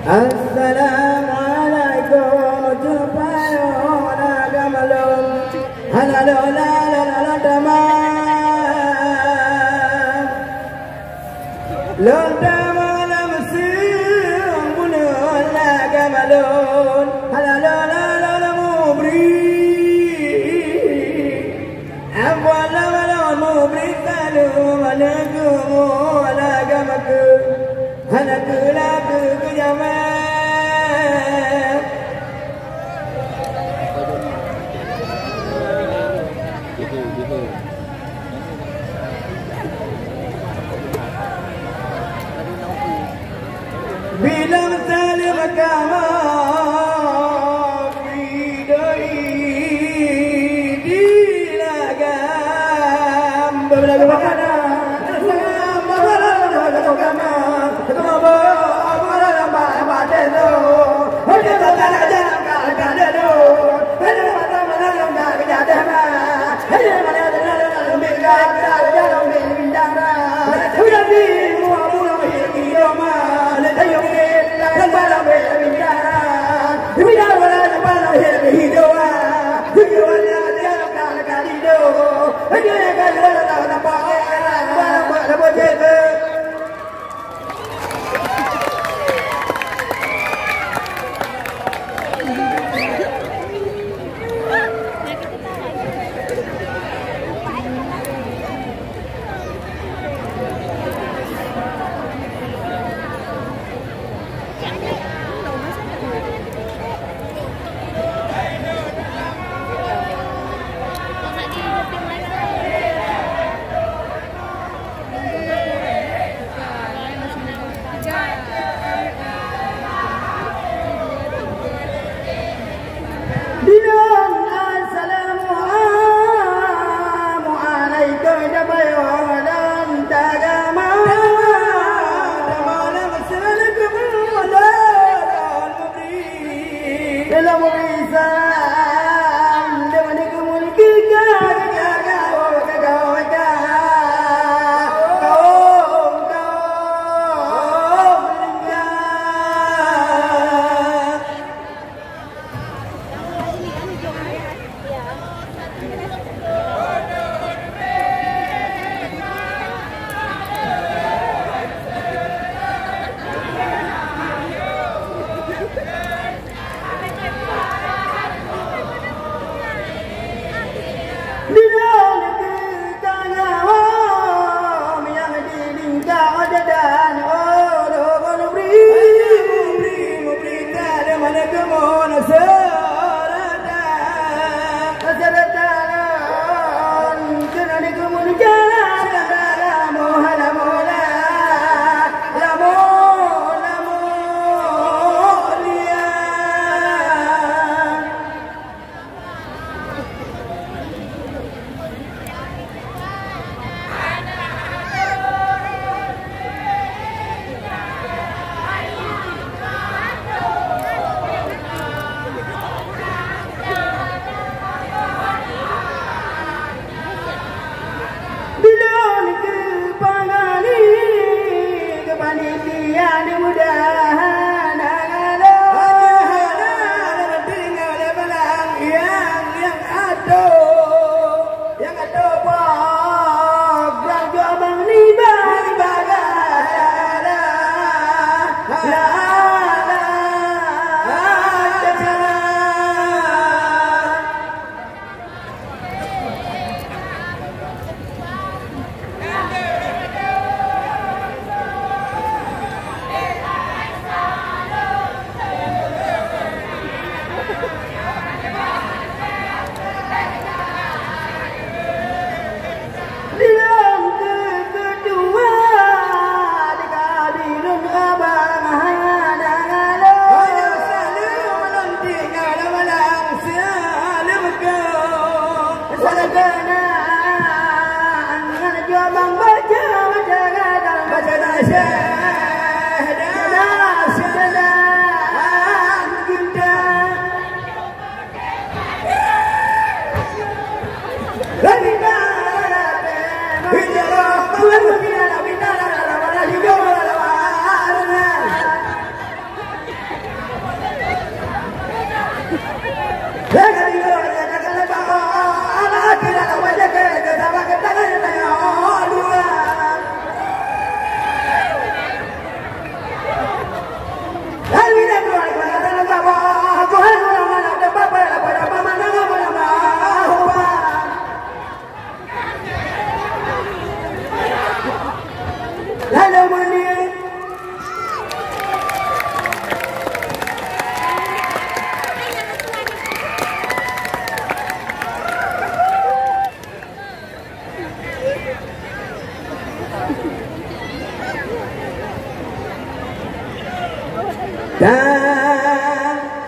Assalamualaikum jumpa gamalum halalola Londama lamsim bunul gamalun halalola mubri awwala wala mubri kalu manakum wala gamaku halakula kujama bila misali makama bidai dilagam berbelaga makana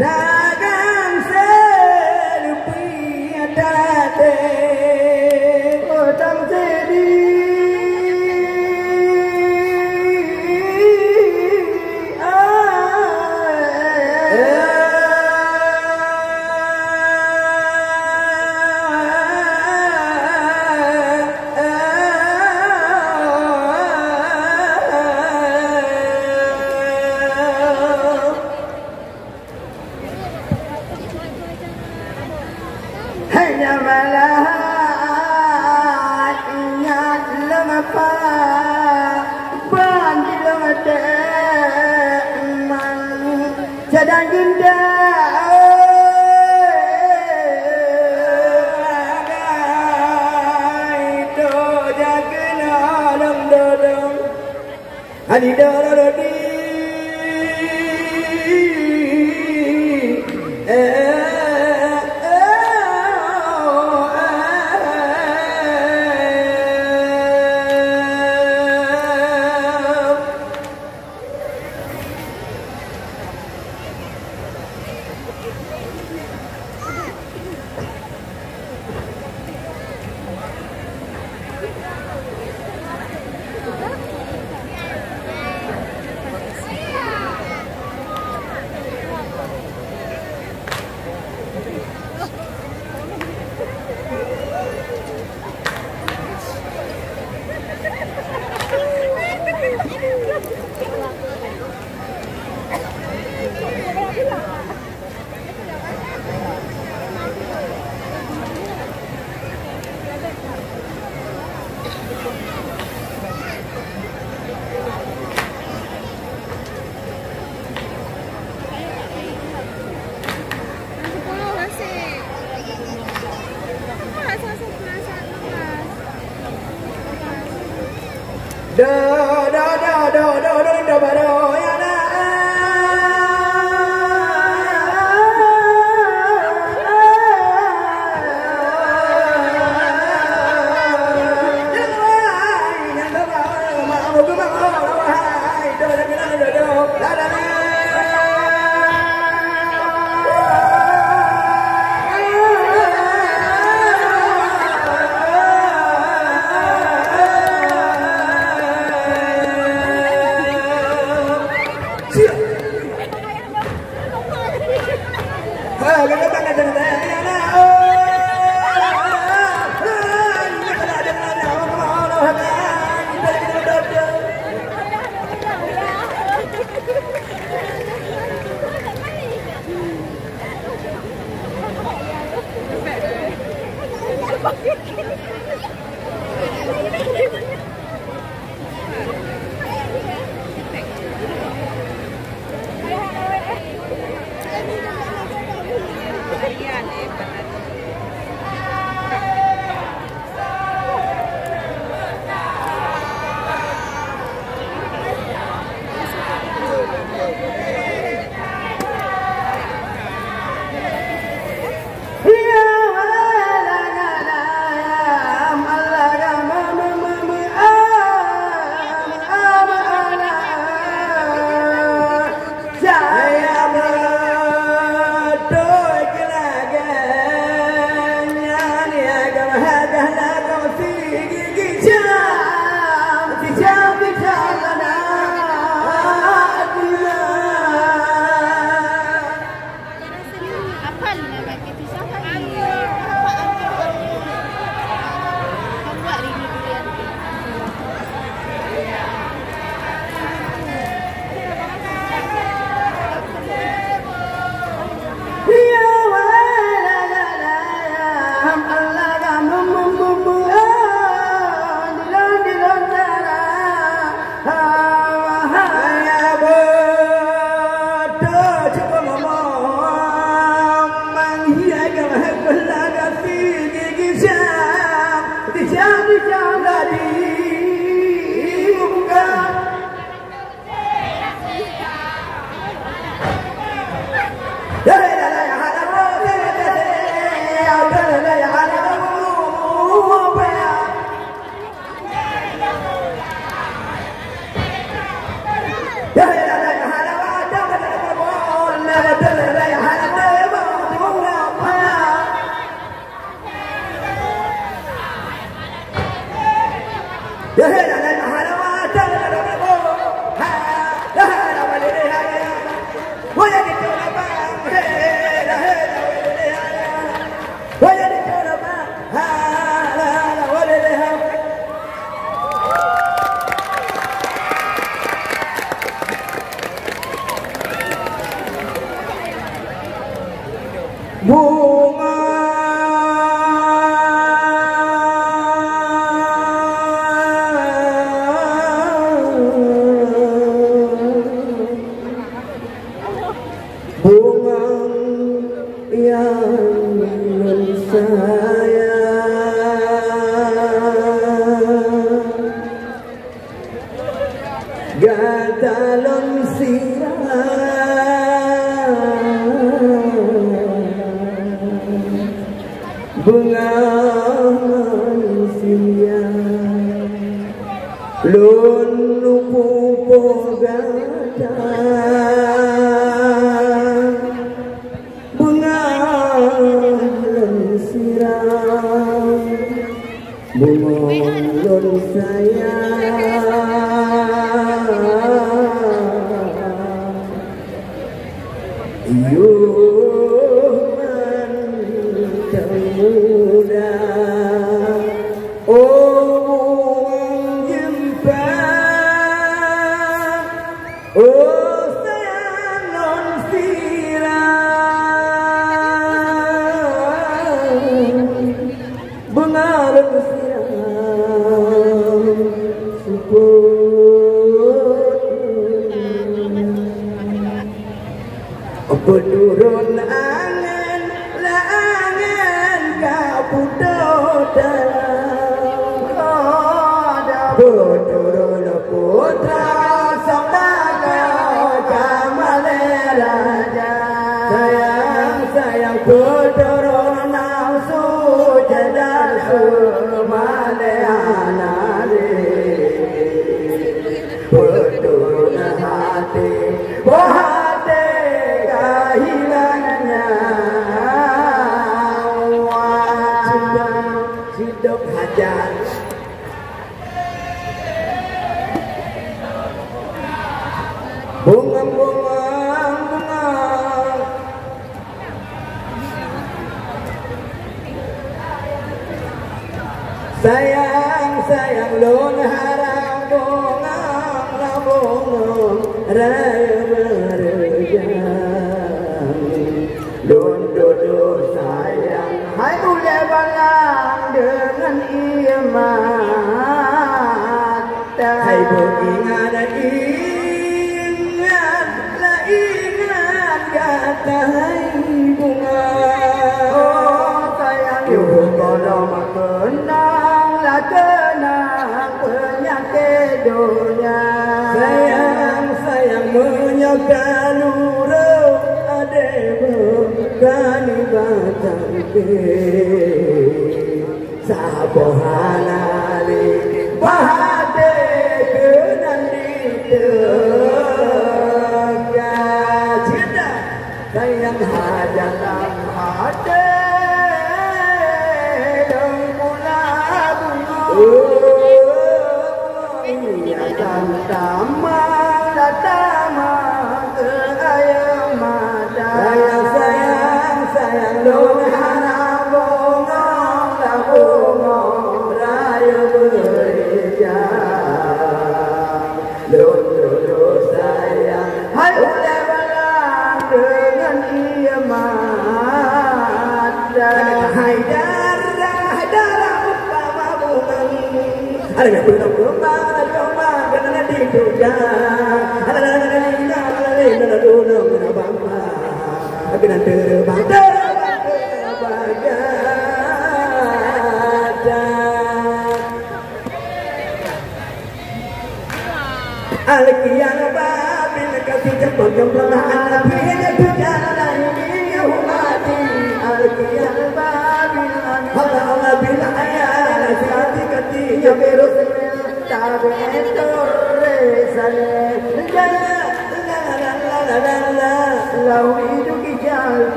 Dagang selupi date Otang sedi hanya malahnya lemapa bandil mate man sedang indah itu jagna lam dodong ani dorodi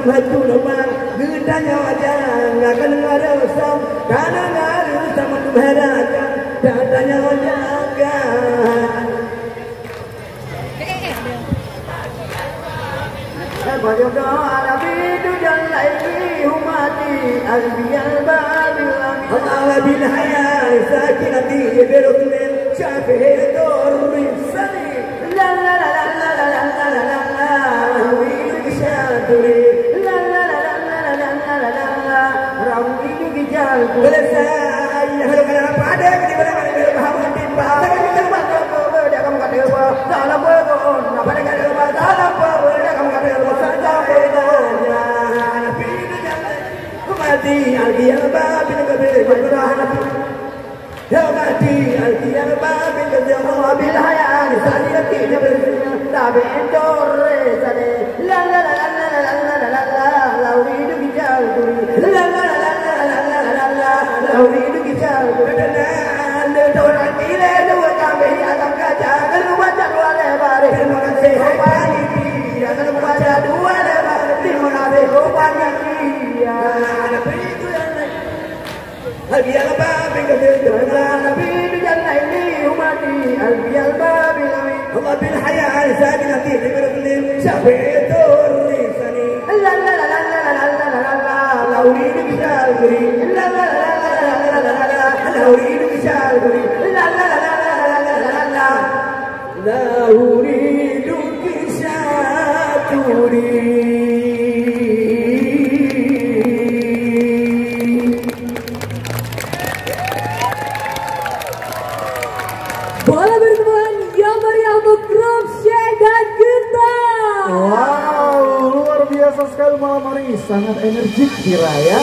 hatu lemah gedanya wajah akan ngarusam karena ngarusam menghadakan datanya wajah Bajodoh Nabi dujan laiki humati albiyal babil amin Allah bil hayal sakinati birukmin syafi'i durri sani la la la la la la la la la la rawi syaduri la la la la la la la la la la rawi gijal belesai halukana pada di mana bahawa di bahasa kita baca dia kamu kata apa salah begon apa dia kata apa salah apa dia kamu kata apa saja bedanya nabi mati al-diyal babil kabir bergerah ya mati al-diyal babil kabir bil hayal saniyati jabrina tabi endore sane la la la la la la la la la la uridu bijal turi la la la la la la la la la uridu bijal turi dan orang ile dua kami akan kaca kalau baca dua lebar terima kasih pagi dia kalau baca dua lebar terima kasih pagi dia Al-Biyal Babil Kabir Nabi dujanna ini umati Al-Biyal Babil Amin Allah bil hayal sakinati birukmin syafi'atur risani la la la la la la la la la la uridu bijal guri la la la la la la la la la uridu bijal guri la la la la la la la la la la uridu bijal guri Bola berkembang yang meriah untuk grup Syekh dan Genta. Wow, luar biasa sekali malam hari, sangat energik Kira ya.